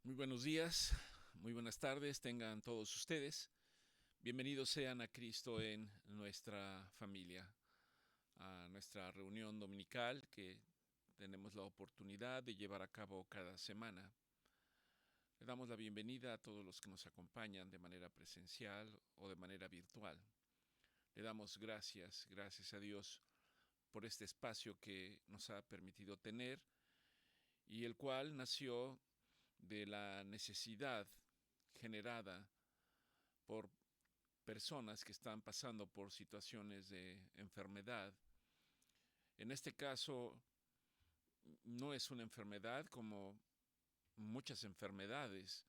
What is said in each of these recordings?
Muy buenos días, muy buenas tardes, tengan todos ustedes. Bienvenidos sean a Cristo en nuestra familia, a nuestra reunión dominical que tenemos la oportunidad de llevar a cabo cada semana. Le damos la bienvenida a todos los que nos acompañan de manera presencial o de manera virtual. Le damos gracias a Dios por este espacio que nos ha permitido tener y el cual nació de la necesidad generada por personas que están pasando por situaciones de enfermedad. En este caso, no es una enfermedad como muchas enfermedades,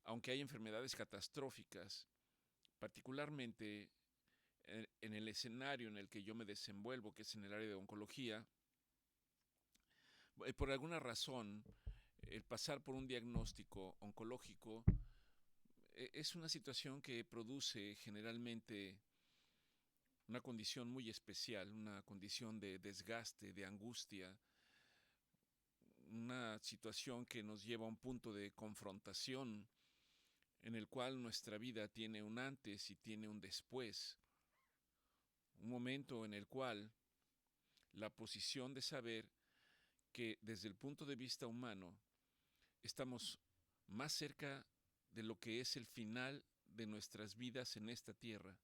aunque hay enfermedades catastróficas, particularmente en el escenario en el que yo me desenvuelvo, que es en el área de oncología. Por alguna razón, el pasar por un diagnóstico oncológico es una situación que produce generalmente una condición muy especial, una condición de desgaste, de angustia, una situación que nos lleva a un punto de confrontación en el cual nuestra vida tiene un antes y tiene un después, un momento en el cual la posición de saber que desde el punto de vista humano estamos más cerca de lo que es el final de nuestras vidas en esta tierra,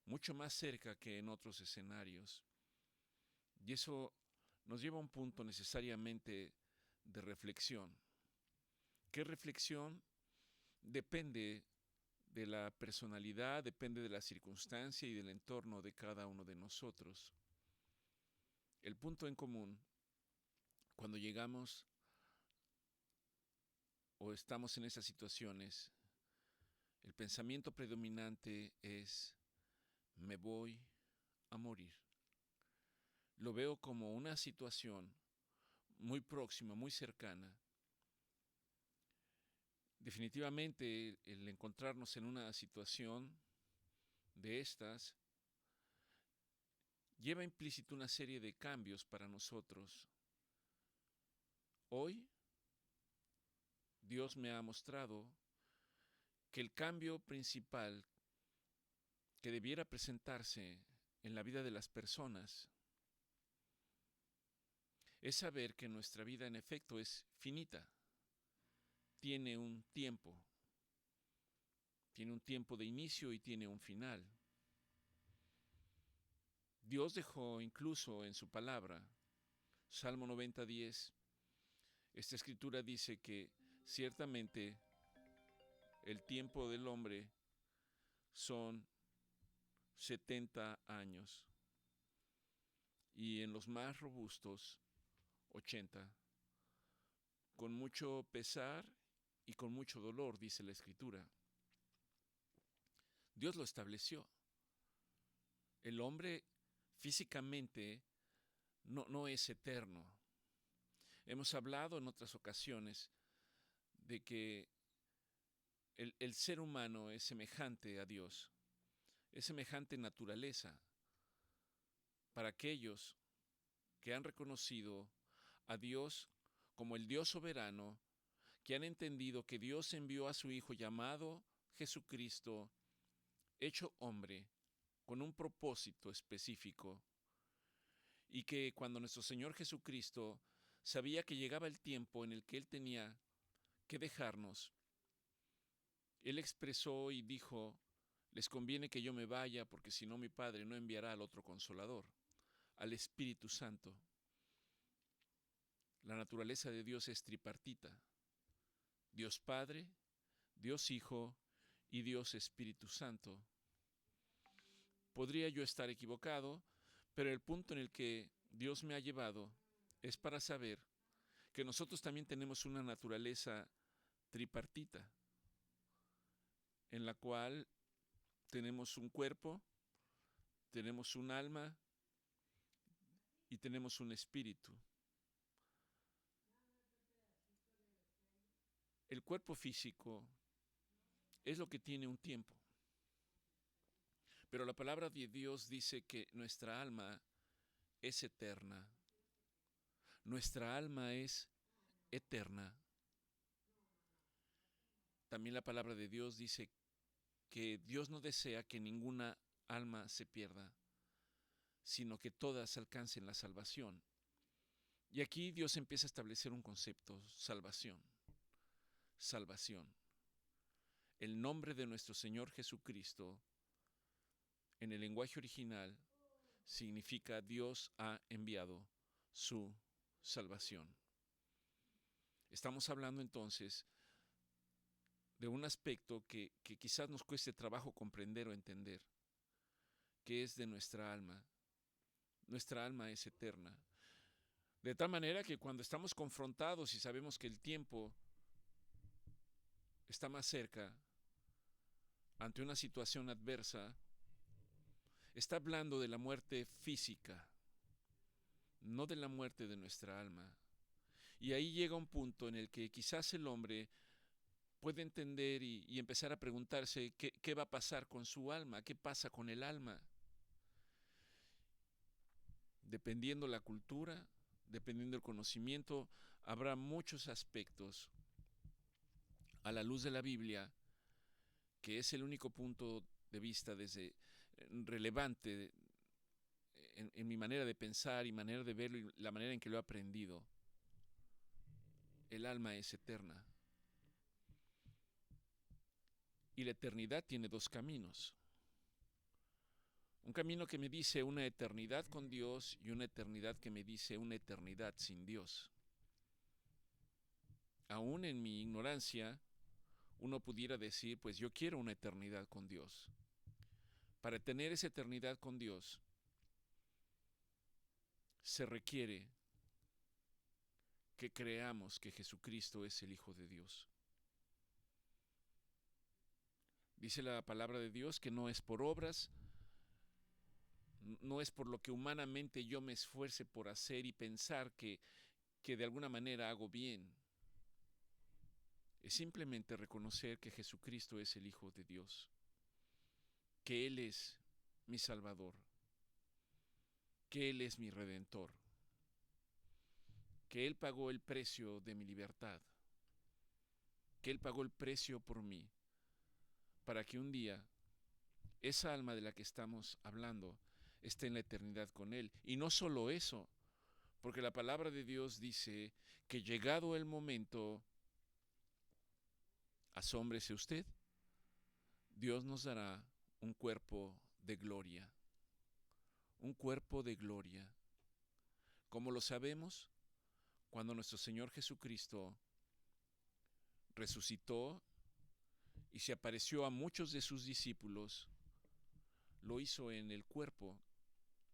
mucho más cerca que en otros escenarios. Y eso nos lleva a un punto necesariamente de reflexión. ¿Qué reflexión? Depende de la personalidad, depende de la circunstancia y del entorno de cada uno de nosotros. El punto en común, cuando llegamos o estamos en esas situaciones, el pensamiento predominante es: me voy a morir. Lo veo como una situación muy próxima, muy cercana. Definitivamente el encontrarnos en una situación de estas lleva implícito una serie de cambios para nosotros. Hoy Dios me ha mostrado que el cambio principal que debiera presentarse en la vida de las personas es saber que nuestra vida en efecto es finita, tiene un tiempo de inicio y tiene un final. Dios dejó incluso en su palabra, Salmo 90:10, esta escritura dice que ciertamente el tiempo del hombre son 70 años y en los más robustos 80, con mucho pesar y con mucho dolor, dice la escritura. Dios lo estableció. El hombre físicamente no es eterno. Hemos hablado en otras ocasiones de que el ser humano es semejante a Dios, es semejante en naturaleza. Para aquellos que han reconocido a Dios como el Dios soberano, que han entendido que Dios envió a su Hijo llamado Jesucristo, hecho hombre, con un propósito específico, y que cuando nuestro Señor Jesucristo sabía que llegaba el tiempo en el que Él tenía que dejarnos, Él expresó y dijo: les conviene que yo me vaya, porque si no mi Padre no enviará al otro Consolador, al Espíritu Santo. La naturaleza de Dios es tripartita: Dios Padre, Dios Hijo y Dios Espíritu Santo. Podría yo estar equivocado, pero el punto en el que Dios me ha llevado es para saber que nosotros también tenemos una naturaleza tripartita, en la cual tenemos un cuerpo, tenemos un alma y tenemos un espíritu. El cuerpo físico es lo que tiene un tiempo, pero la palabra de Dios dice que nuestra alma es eterna. Nuestra alma es eterna. también la palabra de Dios dice que Dios no desea que ninguna alma se pierda, sino que todas alcancen la salvación. Y aquí Dios empieza a establecer un concepto: salvación. Salvación. El nombre de nuestro Señor Jesucristo, en el lenguaje original, significa Dios ha enviado su salvación. Estamos hablando entonces de un aspecto que quizás nos cueste trabajo comprender o entender, que es de nuestra alma. Nuestra alma es eterna. De tal manera que cuando estamos confrontados y sabemos que el tiempo está más cerca, ante una situación adversa, está hablando de la muerte física, no de la muerte de nuestra alma. Y ahí llega un punto en el que quizás el hombre puede entender y empezar a preguntarse qué va a pasar con su alma, qué pasa con el alma. Dependiendo la cultura, dependiendo el conocimiento, habrá muchos aspectos a la luz de la Biblia, que es el único punto de vista relevante en mi manera de pensar y manera de verlo y la manera en que lo he aprendido. El alma es eterna. Y la eternidad tiene dos caminos. Un camino que me dice una eternidad con Dios y una eternidad que me dice una eternidad sin Dios. Aún en mi ignorancia, uno pudiera decir, pues yo quiero una eternidad con Dios. Para tener esa eternidad con Dios, se requiere que creamos que Jesucristo es el Hijo de Dios. Dice la palabra de Dios que no es por obras, no es por lo que humanamente yo me esfuerce por hacer y pensar que de alguna manera hago bien. Es simplemente reconocer que Jesucristo es el Hijo de Dios, que Él es mi Salvador, que Él es mi Redentor, que Él pagó el precio de mi libertad, que Él pagó el precio por mí, para que un día esa alma de la que estamos hablando esté en la eternidad con Él. Y no solo eso, porque la palabra de Dios dice que llegado el momento, asómbrese usted, Dios nos dará un cuerpo de gloria. Un cuerpo de gloria. ¿Cómo lo sabemos? Cuando nuestro Señor Jesucristo resucitó y se apareció a muchos de sus discípulos, lo hizo en el cuerpo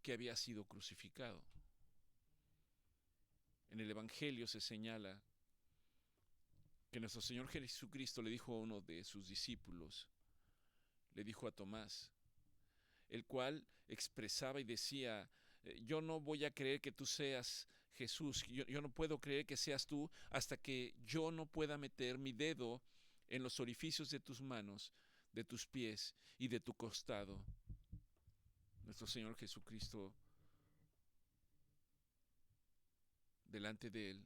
que había sido crucificado. En el Evangelio se señala que nuestro Señor Jesucristo le dijo a uno de sus discípulos, le dijo a Tomás, el cual expresaba y decía, yo no voy a creer que tú seas Jesús, yo no puedo creer que seas tú hasta que yo no pueda meter mi dedo en los orificios de tus manos, de tus pies y de tu costado. Nuestro Señor Jesucristo, delante de él,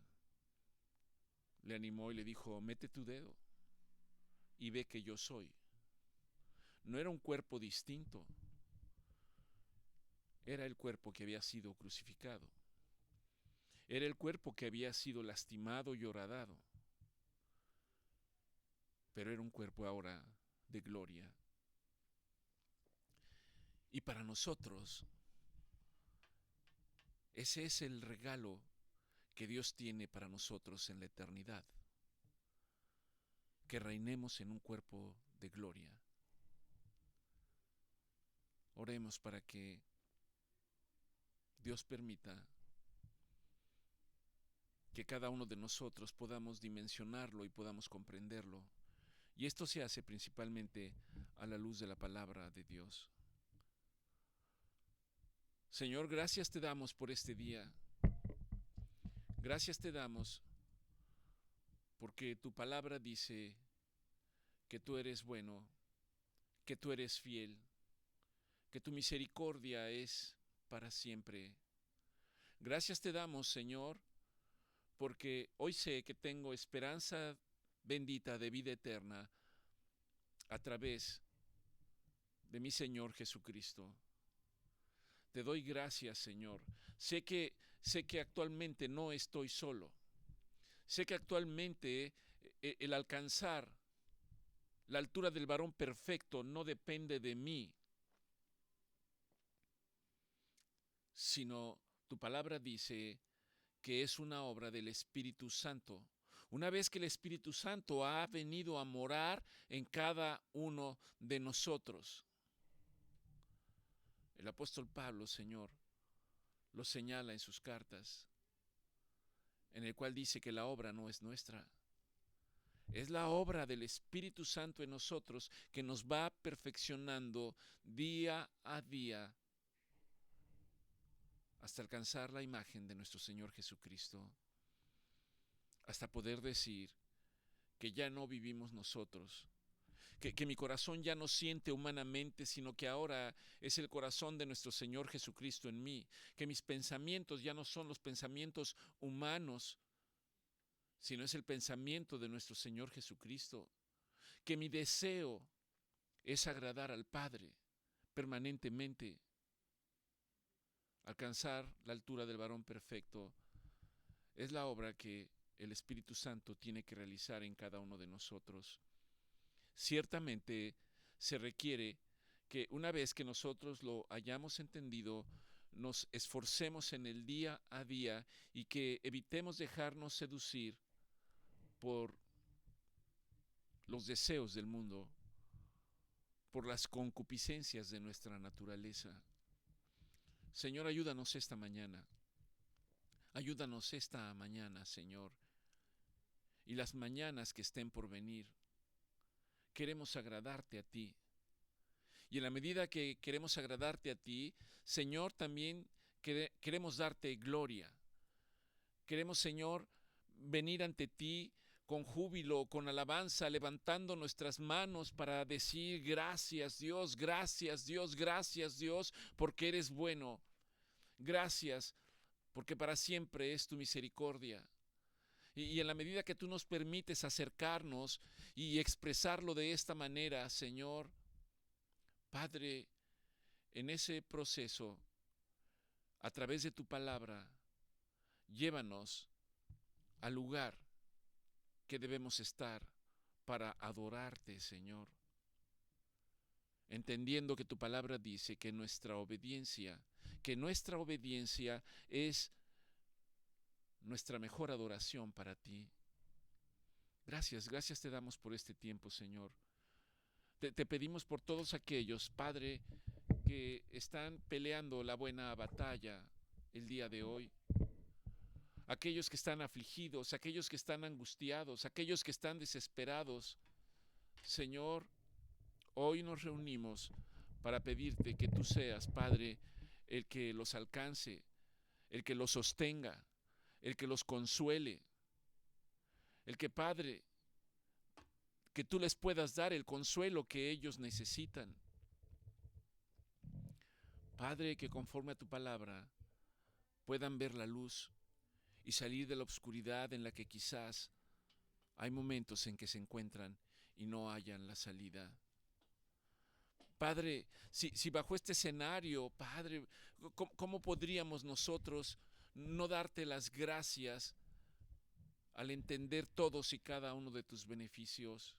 le animó y le dijo, mete tu dedo y ve que yo soy. No era un cuerpo distinto, era el cuerpo que había sido crucificado. Era el cuerpo que había sido lastimado y horadado. Pero era un cuerpo ahora de gloria. Y para nosotros, ese es el regalo que Dios tiene para nosotros en la eternidad. Que reinemos en un cuerpo de gloria. Oremos para que Dios permita que cada uno de nosotros podamos dimensionarlo y podamos comprenderlo. Y esto se hace principalmente a la luz de la palabra de Dios. Señor, gracias te damos por este día. Gracias te damos porque tu palabra dice que tú eres bueno, que tú eres fiel, que tu misericordia es para siempre. Gracias te damos, Señor, porque hoy sé que tengo esperanza bendita de vida eterna a través de mi Señor Jesucristo. Te doy gracias, Señor. Sé que actualmente no estoy solo. Sé que actualmente el alcanzar la altura del varón perfecto no depende de mí, sino tu palabra dice que es una obra del Espíritu Santo. Una vez que el Espíritu Santo ha venido a morar en cada uno de nosotros. El apóstol Pablo, Señor, lo señala en sus cartas, en el cual dice que la obra no es nuestra. Es la obra del Espíritu Santo en nosotros que nos va perfeccionando día a día hasta alcanzar la imagen de nuestro Señor Jesucristo, hasta poder decir que ya no vivimos nosotros, que mi corazón ya no siente humanamente, sino que ahora es el corazón de nuestro Señor Jesucristo en mí, que mis pensamientos ya no son los pensamientos humanos, sino es el pensamiento de nuestro Señor Jesucristo, que mi deseo es agradar al Padre permanentemente, alcanzar la altura del varón perfecto. Es la obra que el Espíritu Santo tiene que realizar en cada uno de nosotros. Ciertamente se requiere que una vez que nosotros lo hayamos entendido, nos esforcemos en el día a día y que evitemos dejarnos seducir por los deseos del mundo, por las concupiscencias de nuestra naturaleza. Señor, ayúdanos esta mañana. Ayúdanos esta mañana, Señor. Y las mañanas que estén por venir, queremos agradarte a ti. Y en la medida que queremos agradarte a ti, Señor, también queremos darte gloria. Queremos, Señor, venir ante ti con júbilo, con alabanza, levantando nuestras manos para decir gracias Dios, gracias Dios, gracias Dios, porque eres bueno. Gracias, porque para siempre es tu misericordia. Y en la medida que tú nos permites acercarnos y expresarlo de esta manera, Señor, Padre, en ese proceso, a través de tu palabra, llévanos al lugar que debemos estar para adorarte, Señor. Entendiendo que tu palabra dice que nuestra obediencia es nuestra mejor adoración para ti. Gracias te damos por este tiempo, Señor. Te pedimos por todos aquellos, Padre, que están peleando la buena batalla el día de hoy. Aquellos que están afligidos, aquellos que están angustiados, aquellos que están desesperados. Señor, hoy nos reunimos para pedirte que tú seas, Padre, el que los alcance, el que los sostenga, el que los consuele, el que, Padre, que tú les puedas dar el consuelo que ellos necesitan. Padre, que conforme a tu palabra puedan ver la luz y salir de la oscuridad en la que quizás hay momentos en que se encuentran y no hallan la salida. Padre, si bajo este escenario, Padre, ¿cómo podríamos nosotros no darte las gracias al entender todos y cada uno de tus beneficios?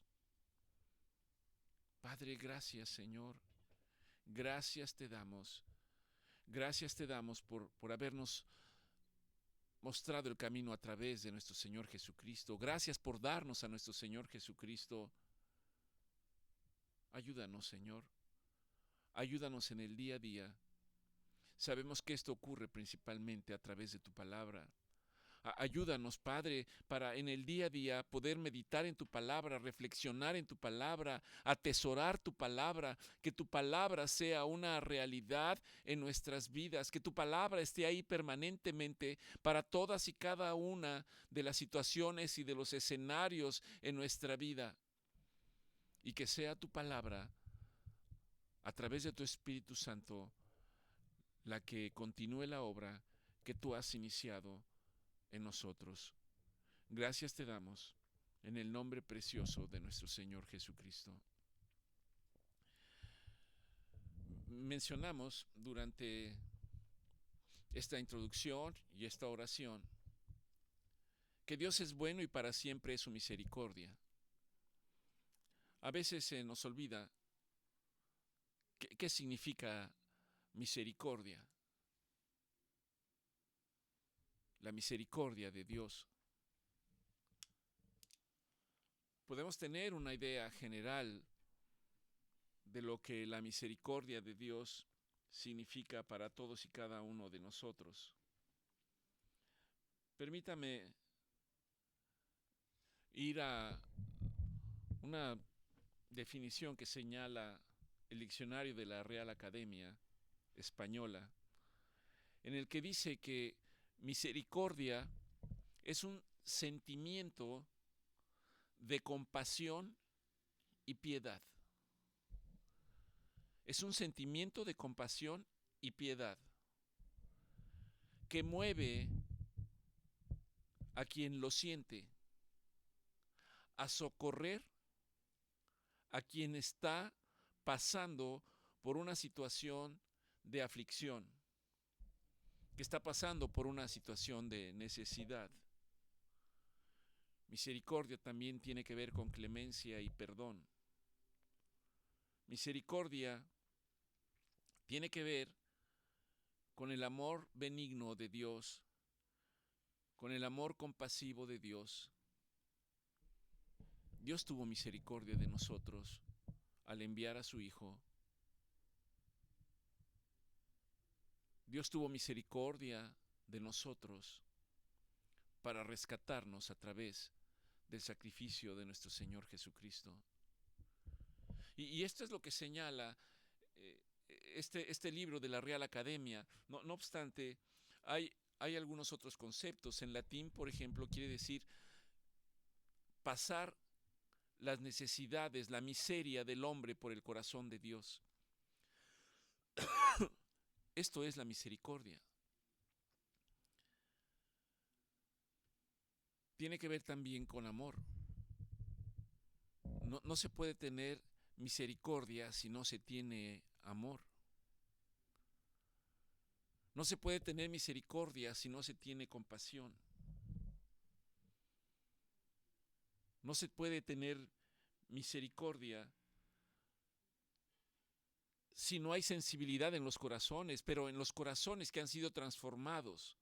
Padre, gracias, Señor. Gracias te damos. Gracias te damos por habernos mostrado el camino a través de nuestro Señor Jesucristo. Gracias por darnos a nuestro Señor Jesucristo. Ayúdanos, Señor. Ayúdanos en el día a día. Sabemos que esto ocurre principalmente a través de tu palabra. Ayúdanos, Padre, para en el día a día poder meditar en tu palabra, reflexionar en tu palabra, atesorar tu palabra, que tu palabra sea una realidad en nuestras vidas, que tu palabra esté ahí permanentemente para todas y cada una de las situaciones y de los escenarios en nuestra vida. Y que sea tu palabra, a través de tu Espíritu Santo, la que continúe la obra que tú has iniciado en nosotros. Gracias te damos en el nombre precioso de nuestro Señor Jesucristo. mencionamos durante esta introducción y esta oración que Dios es bueno y para siempre es su misericordia. A veces se nos olvida qué significa misericordia. La misericordia de Dios. Podemos tener una idea general de lo que la misericordia de Dios significa para todos y cada uno de nosotros. Permítame ir a una definición que señala el diccionario de la Real Academia Española, en el que dice que misericordia es un sentimiento de compasión y piedad. Es un sentimiento de compasión y piedad que mueve a quien lo siente a socorrer a quien está pasando por una situación de aflicción, que está pasando por una situación de necesidad. Misericordia también tiene que ver con clemencia y perdón. Misericordia tiene que ver con el amor benigno de Dios, con el amor compasivo de Dios. Dios tuvo misericordia de nosotros al enviar a su Hijo. Dios tuvo misericordia de nosotros para rescatarnos a través del sacrificio de nuestro Señor Jesucristo. Y esto es lo que señala este libro de la Real Academia. No obstante, hay algunos otros conceptos. En latín, por ejemplo, quiere decir pasar las necesidades, la miseria del hombre por el corazón de Dios. Esto es la misericordia. Tiene que ver también con amor. No se puede tener misericordia si no se tiene amor. No se puede tener misericordia si no se tiene compasión. No se puede tener misericordia si no hay sensibilidad en los corazones, pero en los corazones que han sido transformados,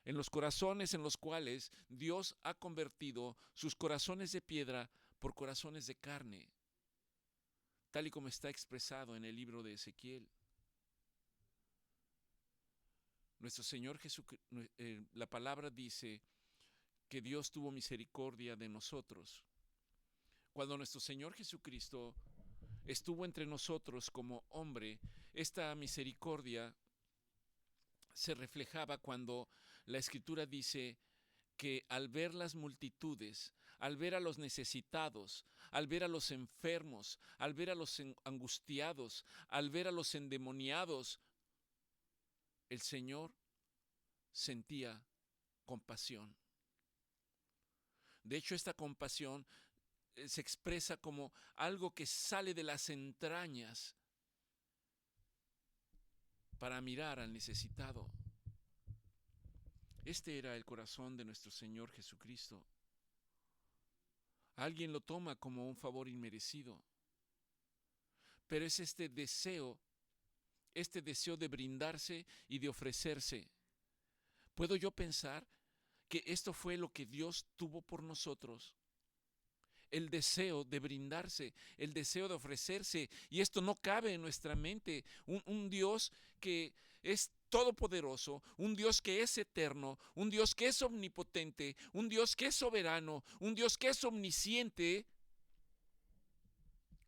en los corazones en los cuales Dios ha convertido sus corazones de piedra por corazones de carne, tal y como está expresado en el libro de Ezequiel. Nuestro Señor Jesucristo, la palabra dice que Dios tuvo misericordia de nosotros. Cuando nuestro Señor Jesucristo estuvo entre nosotros como hombre, esta misericordia se reflejaba cuando la Escritura dice que al ver las multitudes, al ver a los necesitados, al ver a los enfermos, al ver a los angustiados, al ver a los endemoniados, el Señor sentía compasión. De hecho, esta compasión se expresa como algo que sale de las entrañas para mirar al necesitado. Este era el corazón de nuestro Señor Jesucristo. Alguien lo toma como un favor inmerecido, pero es este deseo de brindarse y de ofrecerse. ¿Puedo yo pensar que esto fue lo que Dios tuvo por nosotros? El deseo de brindarse, el deseo de ofrecerse, y esto no cabe en nuestra mente. Un Dios que es todopoderoso, un Dios que es eterno, un Dios que es omnipotente, un Dios que es soberano, un Dios que es omnisciente,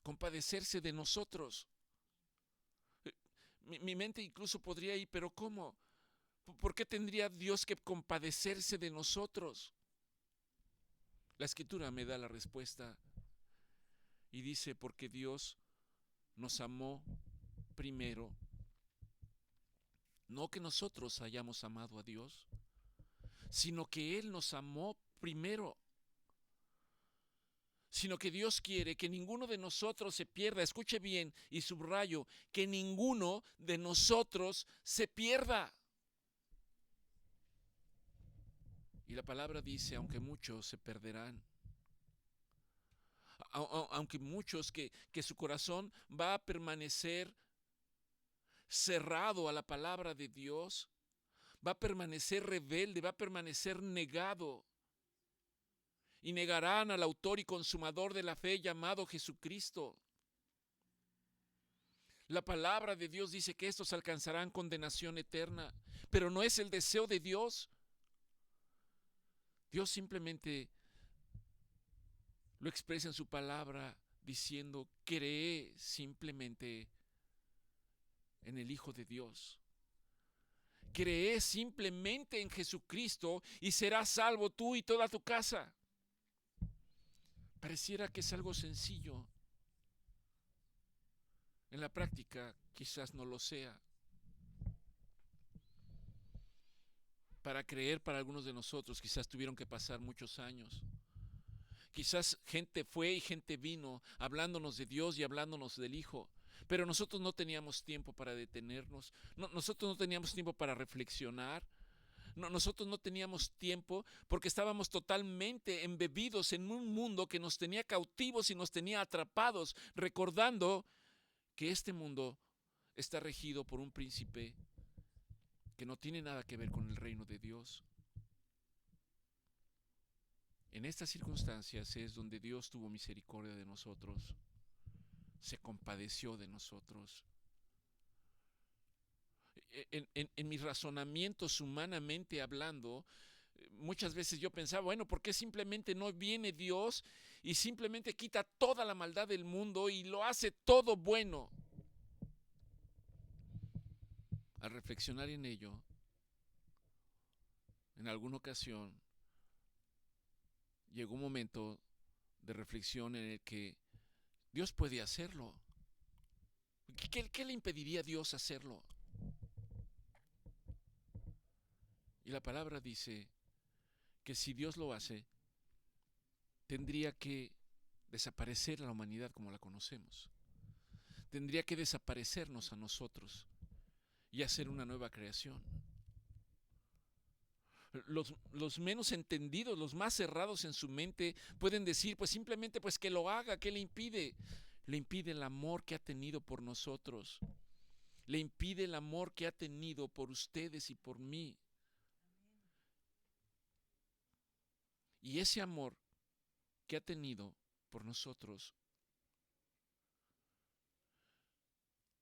compadecerse de nosotros. Mi mente incluso podría ir, pero ¿cómo? ¿Por qué tendría Dios que compadecerse de nosotros? La Escritura me da la respuesta y dice, porque Dios nos amó primero. No que nosotros hayamos amado a Dios, sino que Él nos amó primero. sino que Dios quiere que ninguno de nosotros se pierda. Escuche bien y subrayo, que ninguno de nosotros se pierda. Y la palabra dice, aunque muchos se perderán, aunque muchos que su corazón va a permanecer cerrado a la palabra de Dios, va a permanecer rebelde, va a permanecer negado, y negarán al autor y consumador de la fe llamado Jesucristo. La palabra de Dios dice que estos alcanzarán condenación eterna, pero no es el deseo de Dios. Dios simplemente lo expresa en su palabra diciendo, cree simplemente en el Hijo de Dios. Cree simplemente en Jesucristo y serás salvo tú y toda tu casa. Pareciera que es algo sencillo. En la práctica quizás no lo sea. Para creer para algunos de nosotros quizás tuvieron que pasar muchos años. Quizás gente fue y gente vino hablándonos de Dios y hablándonos del Hijo. Pero nosotros no teníamos tiempo para detenernos. Nosotros no teníamos tiempo para reflexionar. Nosotros no teníamos tiempo porque estábamos totalmente embebidos en un mundo que nos tenía cautivos y nos tenía atrapados, recordando que este mundo está regido por un príncipe que no tiene nada que ver con el reino de Dios. En estas circunstancias es donde Dios tuvo misericordia de nosotros, se compadeció de nosotros. En mis razonamientos humanamente hablando, muchas veces yo pensaba, bueno, ¿por qué simplemente no viene Dios y simplemente quita toda la maldad del mundo y lo hace todo bueno? Al reflexionar en ello, en alguna ocasión, llegó un momento de reflexión en el que Dios puede hacerlo. ¿Qué le impediría a Dios hacerlo? Y la palabra dice que si Dios lo hace, tendría que desaparecer la humanidad como la conocemos. Tendría que desaparecernos a nosotros y hacer una nueva creación. Los menos entendidos, los más cerrados en su mente, pueden decir, pues simplemente pues que lo haga. ¿Qué le impide? Le impide el amor que ha tenido por nosotros. Le impide el amor que ha tenido por ustedes y por mí. Y ese amor que ha tenido por nosotros,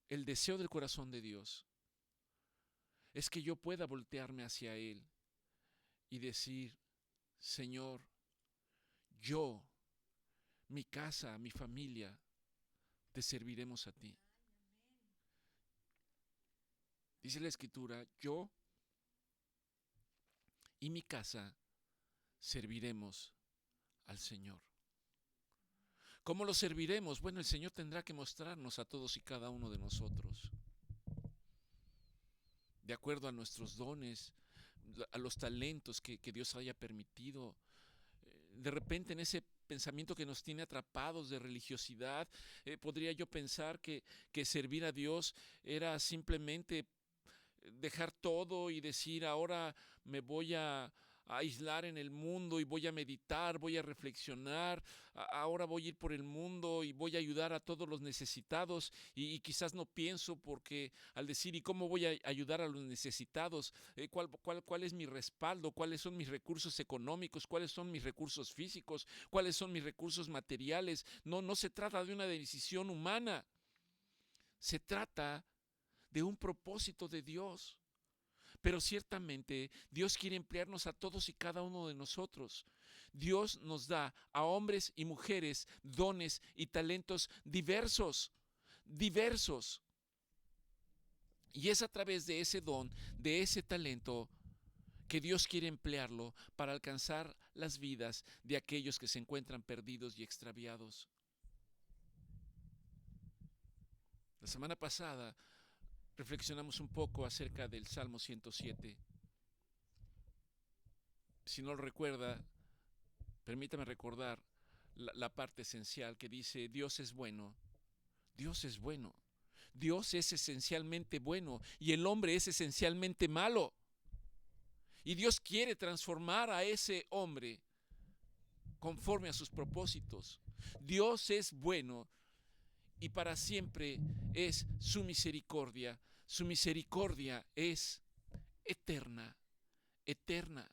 el deseo del corazón de Dios, es que yo pueda voltearme hacia Él y decir, Señor, yo, mi casa, mi familia, te serviremos a ti. Dice la Escritura, yo y mi casa serviremos al Señor. ¿Cómo lo serviremos? Bueno, el Señor tendrá que mostrarnos a todos y cada uno de nosotros, de acuerdo a nuestros dones, a los talentos que Dios haya permitido. De repente en ese pensamiento que nos tiene atrapados de religiosidad, podría yo pensar que servir a Dios era simplemente dejar todo y decir, ahora me voy a aislar en el mundo y voy a meditar, voy a reflexionar, ahora voy a ir por el mundo y voy a ayudar a todos los necesitados y quizás no pienso porque al decir, ¿y cómo voy a ayudar a los necesitados? ¿Cuál es mi respaldo? ¿Cuáles son mis recursos económicos? ¿Cuáles son mis recursos físicos? ¿Cuáles son mis recursos materiales? No se trata de una decisión humana, se trata de un propósito de Dios. Pero ciertamente Dios quiere emplearnos a todos y cada uno de nosotros. Dios nos da a hombres y mujeres dones y talentos diversos. Y es a través de ese don, de ese talento, que Dios quiere emplearlo para alcanzar las vidas de aquellos que se encuentran perdidos y extraviados. La semana pasada reflexionamos un poco acerca del Salmo 107. Si no lo recuerda, permítame recordar la parte esencial que dice Dios es bueno, Dios es bueno, Dios es esencialmente bueno y el hombre es esencialmente malo. Y Dios quiere transformar a ese hombre conforme a sus propósitos. Dios es bueno y para siempre es su misericordia. Su misericordia es eterna, eterna.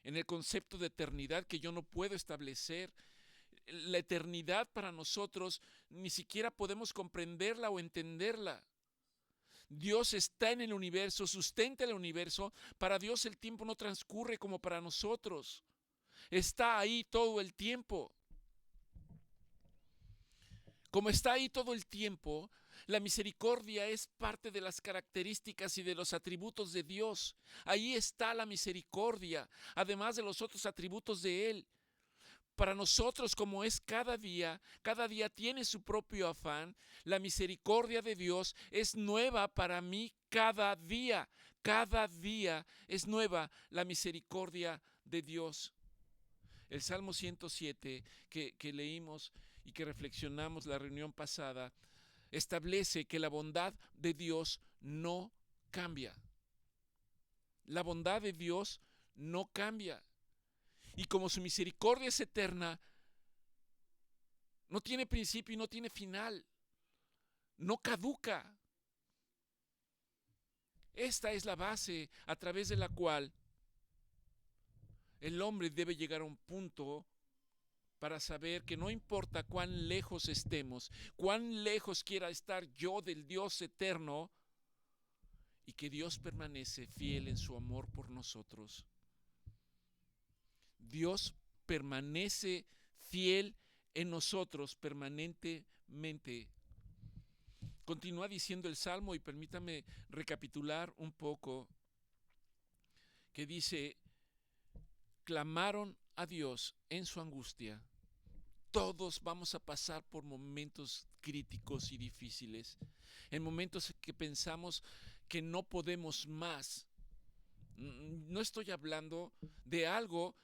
En el concepto de eternidad que yo no puedo establecer, la eternidad para nosotros ni siquiera podemos comprenderla o entenderla. Dios está en el universo, sustenta el universo. Para Dios el tiempo no transcurre como para nosotros. Está ahí todo el tiempo. Como está ahí todo el tiempo, la misericordia es parte de las características y de los atributos de Dios. Ahí está la misericordia, además de los otros atributos de Él. Para nosotros, como es cada día tiene su propio afán. La misericordia de Dios es nueva para mí cada día es nueva la misericordia de Dios. El Salmo 107 que leímos y que reflexionamos la reunión pasada establece que la bondad de Dios no cambia. La bondad de Dios no cambia. Y como su misericordia es eterna, no tiene principio y no tiene final. No caduca. Esta es la base a través de la cual el hombre debe llegar a un punto para saber que no importa cuán lejos estemos, cuán lejos quiera estar yo del Dios eterno, y que Dios permanece fiel en su amor por nosotros. Dios permanece fiel en nosotros permanentemente. Continúa diciendo el Salmo y permítame recapitular un poco, que dice, clamaron a Dios en su angustia. Todos vamos a pasar por momentos críticos y difíciles, en momentos en que pensamos que no podemos más. No estoy hablando de algo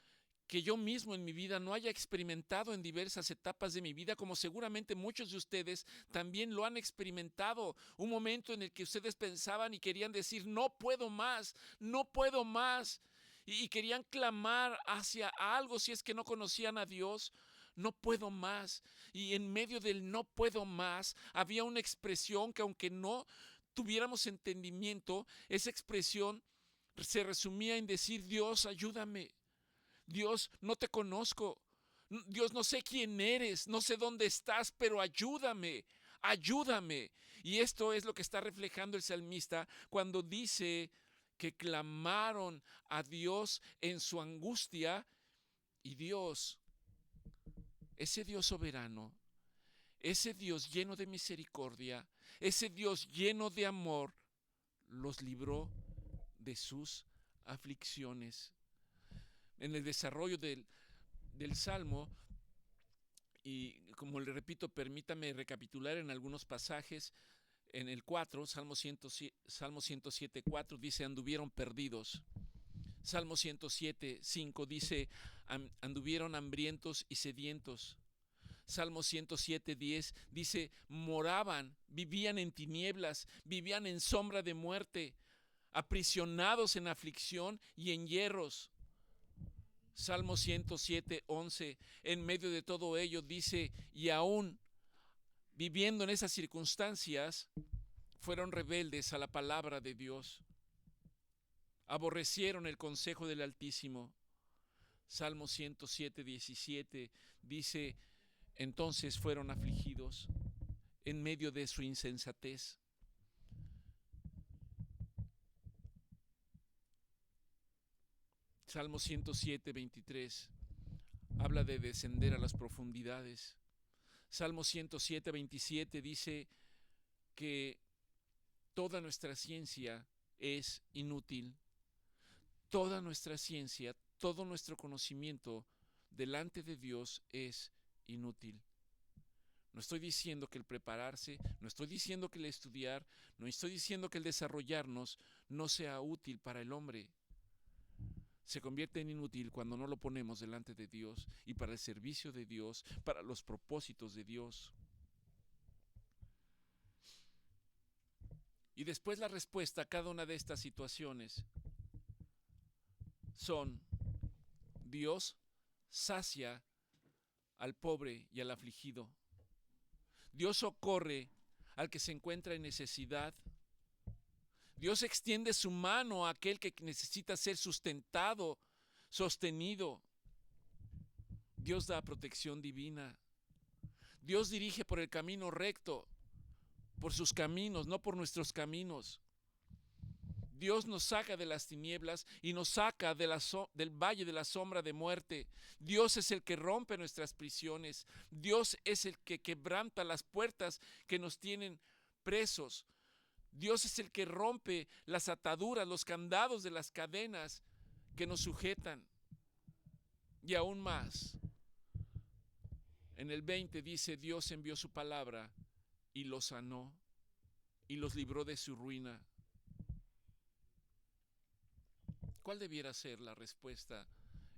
que yo mismo en mi vida no haya experimentado en diversas etapas de mi vida, como seguramente muchos de ustedes también lo han experimentado. Un momento en el que ustedes pensaban y querían decir, no puedo más, no puedo más. Y querían clamar hacia algo si es que no conocían a Dios. No puedo más. Y en medio del no puedo más había una expresión que, aunque no tuviéramos entendimiento, esa expresión se resumía en decir, Dios, ayúdame. Dios, no te conozco. Dios, no sé quién eres, no sé dónde estás, pero ayúdame, ayúdame. Y esto es lo que está reflejando el salmista cuando dice que clamaron a Dios en su angustia, y Dios, ese Dios soberano, ese Dios lleno de misericordia, ese Dios lleno de amor, los libró de sus aflicciones. En el desarrollo del Salmo, y como le repito, permítame recapitular en algunos pasajes. En el 4, Salmo 107, 4 dice, anduvieron perdidos. Salmo 107, 5 dice, anduvieron hambrientos y sedientos. Salmo 107, 10 dice, moraban, vivían en tinieblas, vivían en sombra de muerte, aprisionados en aflicción y en hierros. Salmo 107, 11, en medio de todo ello dice, y aún viviendo en esas circunstancias, fueron rebeldes a la palabra de Dios, aborrecieron el consejo del Altísimo. Salmo 107, 17 dice, entonces fueron afligidos en medio de su insensatez. Salmo 107, 23 habla de descender a las profundidades. Salmo 107, 27 dice que toda nuestra ciencia es inútil. Toda nuestra ciencia, todo nuestro conocimiento delante de Dios es inútil. No estoy diciendo que el prepararse, no estoy diciendo que el estudiar, no estoy diciendo que el desarrollarnos no sea útil para el hombre. se convierte en inútil cuando no lo ponemos delante de Dios y para el servicio de Dios, para los propósitos de Dios. Y después la respuesta a cada una de estas situaciones son: Dios sacia al pobre y al afligido. Dios socorre al que se encuentra en necesidad. Dios extiende su mano a aquel que necesita ser sustentado, sostenido. Dios da protección divina. Dios dirige por el camino recto, por sus caminos, no por nuestros caminos. Dios nos saca de las tinieblas y nos saca del valle de la sombra de muerte. Dios es el que rompe nuestras prisiones. Dios es el que quebranta las puertas que nos tienen presos. Dios es el que rompe las ataduras, los candados de las cadenas que nos sujetan. Y aún más, en el 20 dice: Dios envió su palabra y los sanó y los libró de su ruina. ¿Cuál debiera ser la respuesta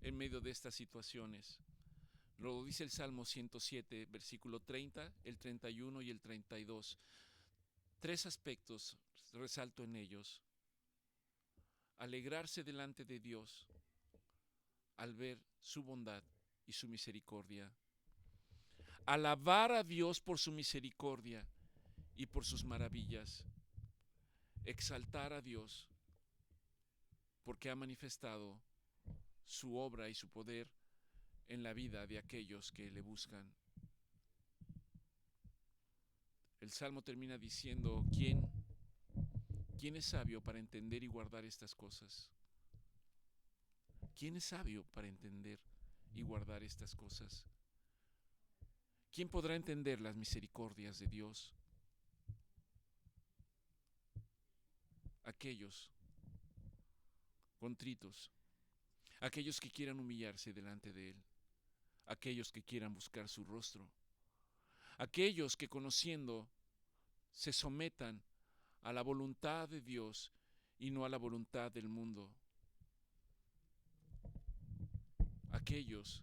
en medio de estas situaciones? Lo dice el Salmo 107, versículo 30, el 31 y el 32. 3 aspectos resalto en ellos: alegrarse delante de Dios al ver su bondad y su misericordia, alabar a Dios por su misericordia y por sus maravillas, exaltar a Dios porque ha manifestado su obra y su poder en la vida de aquellos que le buscan. El Salmo termina diciendo: ¿Quién es sabio para entender y guardar estas cosas? ¿Quién es sabio para entender y guardar estas cosas? ¿Quién podrá entender las misericordias de Dios? Aquellos contritos, aquellos que quieran humillarse delante de Él, aquellos que quieran buscar su rostro, aquellos que conociendo se sometan a la voluntad de Dios y no a la voluntad del mundo, aquellos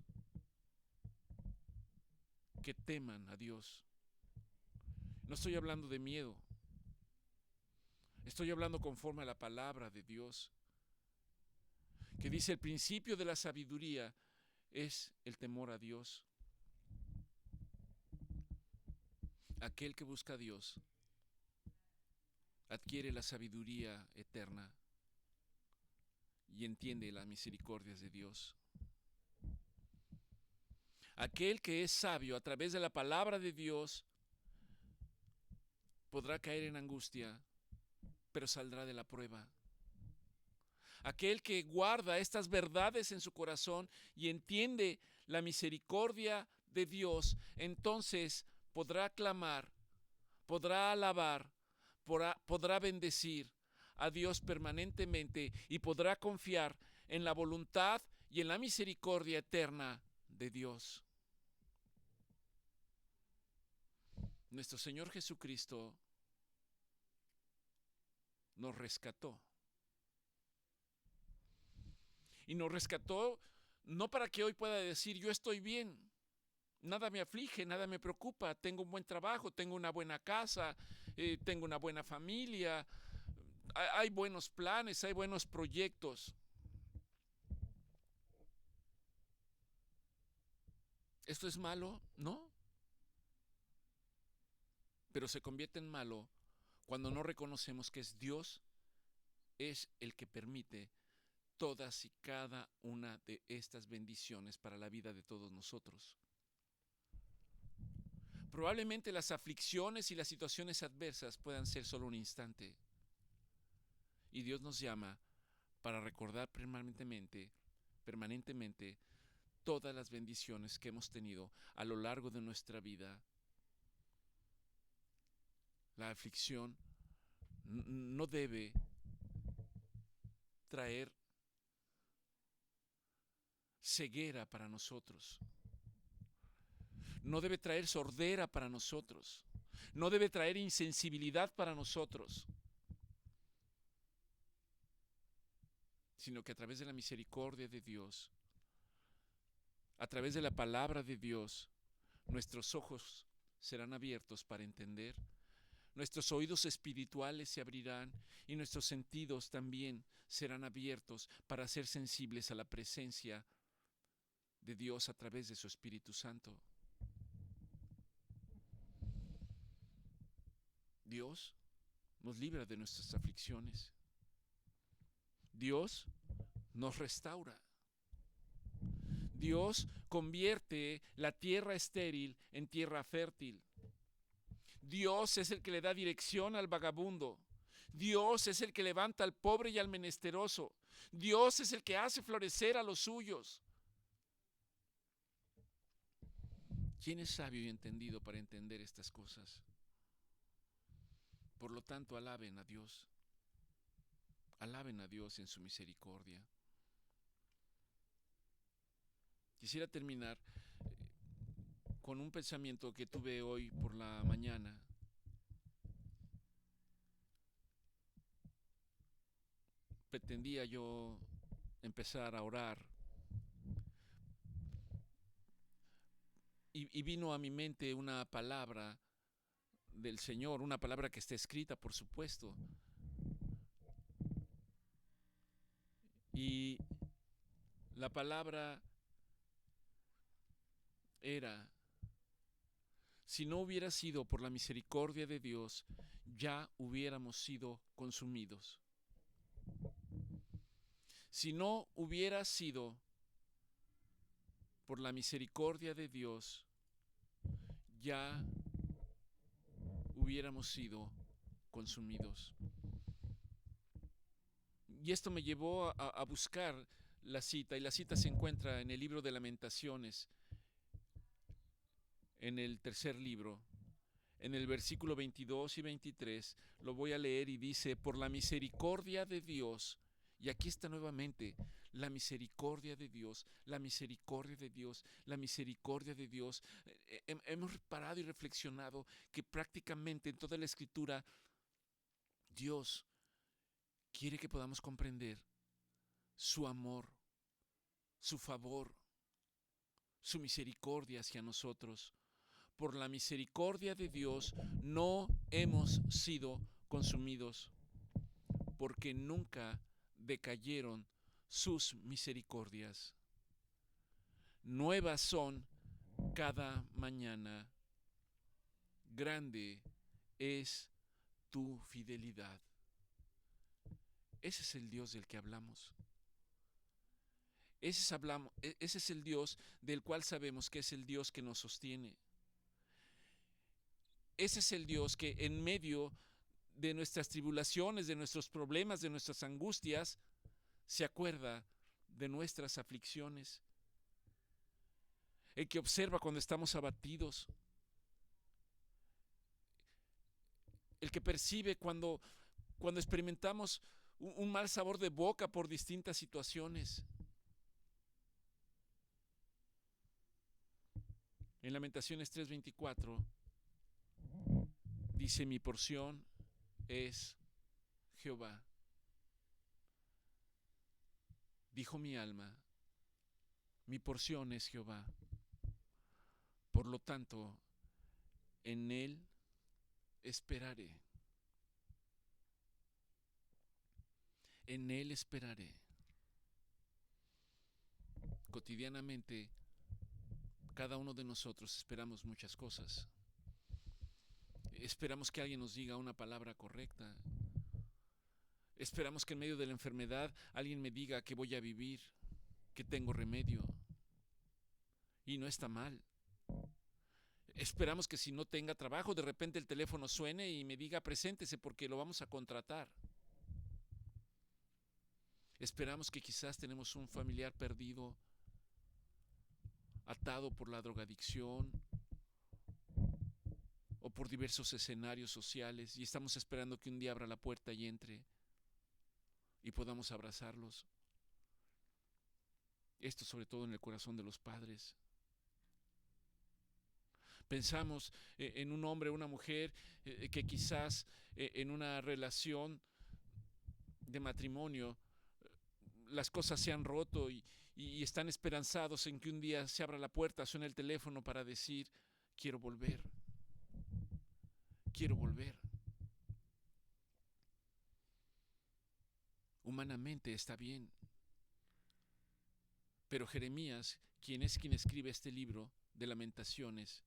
que teman a Dios. No estoy hablando de miedo, estoy hablando conforme a la palabra de Dios, que dice: el principio de la sabiduría es el temor a Dios. Aquel que busca a Dios adquiere la sabiduría eterna y entiende las misericordias de Dios. Aquel que es sabio a través de la palabra de Dios podrá caer en angustia, pero saldrá de la prueba. Aquel que guarda estas verdades en su corazón y entiende la misericordia de Dios, entonces podrá clamar, podrá alabar, podrá bendecir a Dios permanentemente y podrá confiar en la voluntad y en la misericordia eterna de Dios. Nuestro Señor Jesucristo nos rescató. Y nos rescató no para que hoy pueda decir: yo estoy bien, nada me aflige, nada me preocupa, tengo un buen trabajo, tengo una buena casa, tengo una buena familia, hay buenos planes, hay buenos proyectos. ¿Esto es malo? No. Pero se convierte en malo cuando no reconocemos que es Dios es el que permite todas y cada una de estas bendiciones para la vida de todos nosotros. Probablemente las aflicciones y las situaciones adversas puedan ser solo un instante. Y Dios nos llama para recordar permanentemente todas las bendiciones que hemos tenido a lo largo de nuestra vida. La aflicción no debe traer ceguera para nosotros. No debe traer sordera para nosotros. No debe traer insensibilidad para nosotros. sino que a través de la misericordia de Dios, a través de la palabra de Dios, nuestros ojos serán abiertos para entender, nuestros oídos espirituales se abrirán y nuestros sentidos también serán abiertos para ser sensibles a la presencia de Dios a través de su Espíritu Santo. Dios nos libra de nuestras aflicciones. Dios nos restaura. Dios convierte la tierra estéril en tierra fértil. Dios es el que le da dirección al vagabundo. Dios es el que levanta al pobre y al menesteroso. Dios es el que hace florecer a los suyos. ¿Quién es sabio y entendido para entender estas cosas? Por lo tanto, alaben a Dios. Alaben a Dios en su misericordia. Quisiera terminar con un pensamiento que tuve hoy por la mañana. Pretendía yo empezar a orar y vino a mi mente una palabra del Señor, una palabra que está escrita, por supuesto. Y la palabra era: si no hubiera sido por la misericordia de Dios, ya hubiéramos sido consumidos. Si no hubiera sido por la misericordia de Dios, ya hubiéramos sido consumidos. Y esto me llevó a buscar la cita, y la cita se encuentra en el libro de Lamentaciones, en el tercer libro, en el versículo 22 y 23, lo voy a leer y dice: por la misericordia de Dios, y aquí está nuevamente, la misericordia de Dios, la misericordia de Dios, la misericordia de Dios. Hemos parado y reflexionado que prácticamente en toda la Escritura, Dios quiere que podamos comprender su amor, su favor, su misericordia hacia nosotros. Por la misericordia de Dios no hemos sido consumidos, porque nunca decayeron sus misericordias. Nuevas son cada mañana. Grande es tu fidelidad. Ese es el Dios del que hablamos. Ese es el Dios del cual sabemos que es el Dios que nos sostiene. Ese es el Dios que en medio de nuestras tribulaciones, de nuestros problemas, de nuestras angustias, se acuerda de nuestras aflicciones. El que observa cuando estamos abatidos. El que percibe cuando experimentamos un mal sabor de boca por distintas situaciones. En Lamentaciones 3:24 dice: mi porción es Jehová. Dijo mi alma: mi porción es Jehová. Por lo tanto, en Él esperaré. En Él esperaré. Cotidianamente, cada uno de nosotros esperamos muchas cosas. Esperamos que alguien nos diga una palabra correcta. Esperamos que en medio de la enfermedad alguien me diga que voy a vivir, que tengo remedio. Y no está mal. Esperamos que si no tenga trabajo, de repente el teléfono suene y me diga: preséntese porque lo vamos a contratar. Esperamos que quizás tenemos un familiar perdido, atado por la drogadicción o por diversos escenarios sociales, y estamos esperando que un día abra la puerta y entre y podamos abrazarlos. Esto sobre todo en el corazón de los padres. Pensamos en un hombre o una mujer que quizás en una relación de matrimonio las cosas se han roto y están esperanzados en que un día se abra la puerta, suene el teléfono para decir, quiero volver, quiero volver. Humanamente está bien, pero Jeremías, quien escribe este libro de Lamentaciones,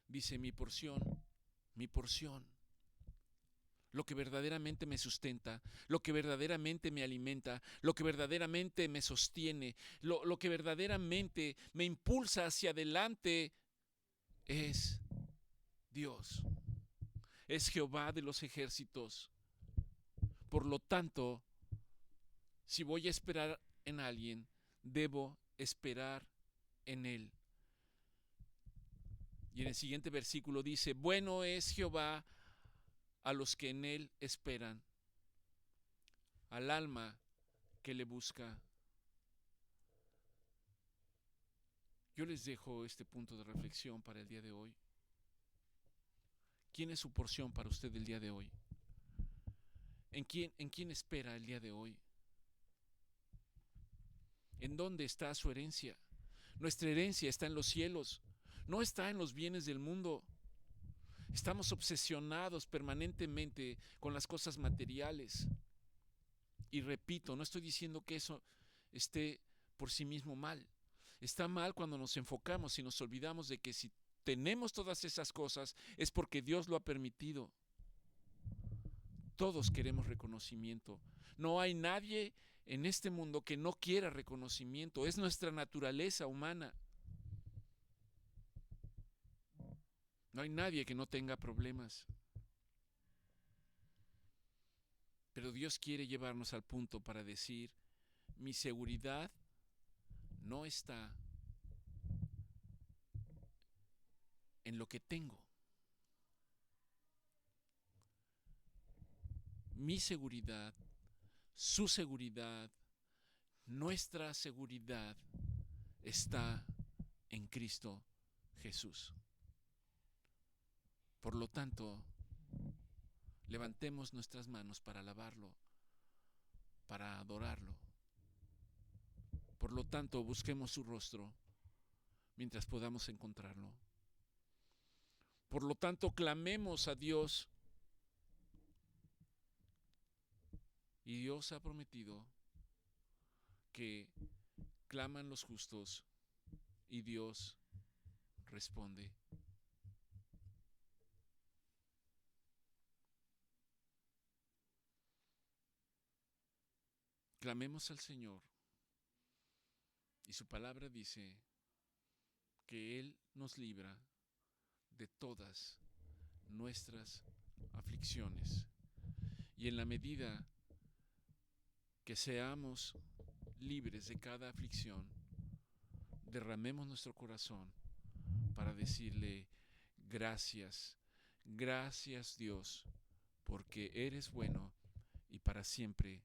dice, mi porción, lo que verdaderamente me sustenta, lo que verdaderamente me alimenta, lo que verdaderamente me sostiene, lo que verdaderamente me impulsa hacia adelante es Dios, es Jehová de los ejércitos. Por lo tanto, si voy a esperar en alguien, debo esperar en Él. Y en el siguiente versículo dice, bueno es Jehová a los que en Él esperan, al alma que le busca. Yo les dejo este punto de reflexión para el día de hoy. ¿Quién es su porción para usted el día de hoy? ¿En quién espera el día de hoy? ¿En dónde está su herencia? Nuestra herencia está en los cielos, no está en los bienes del mundo. Estamos obsesionados permanentemente con las cosas materiales. Y repito, no estoy diciendo que eso esté por sí mismo mal. Está mal cuando nos enfocamos y nos olvidamos de que si tenemos todas esas cosas es porque Dios lo ha permitido. Todos queremos reconocimiento. No hay nadie en este mundo que no quiera reconocimiento. Es nuestra naturaleza humana. No hay nadie que no tenga problemas. Pero Dios quiere llevarnos al punto para decir, mi seguridad no está en lo que tengo. Mi seguridad, su seguridad, nuestra seguridad está en Cristo Jesús. Por lo tanto, levantemos nuestras manos para alabarlo, para adorarlo. Por lo tanto, busquemos su rostro mientras podamos encontrarlo. Por lo tanto, clamemos a Dios. Y Dios ha prometido que claman los justos y Dios responde. Clamemos al Señor. Y su palabra dice que Él nos libra de todas nuestras aflicciones. Y en la medida que seamos libres de cada aflicción, derramemos nuestro corazón para decirle gracias, gracias Dios, porque eres bueno y para siempre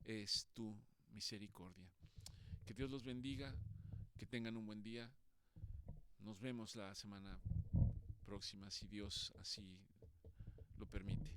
es tu misericordia. Que Dios los bendiga, que tengan un buen día. Nos vemos la semana próxima, si Dios así lo permite.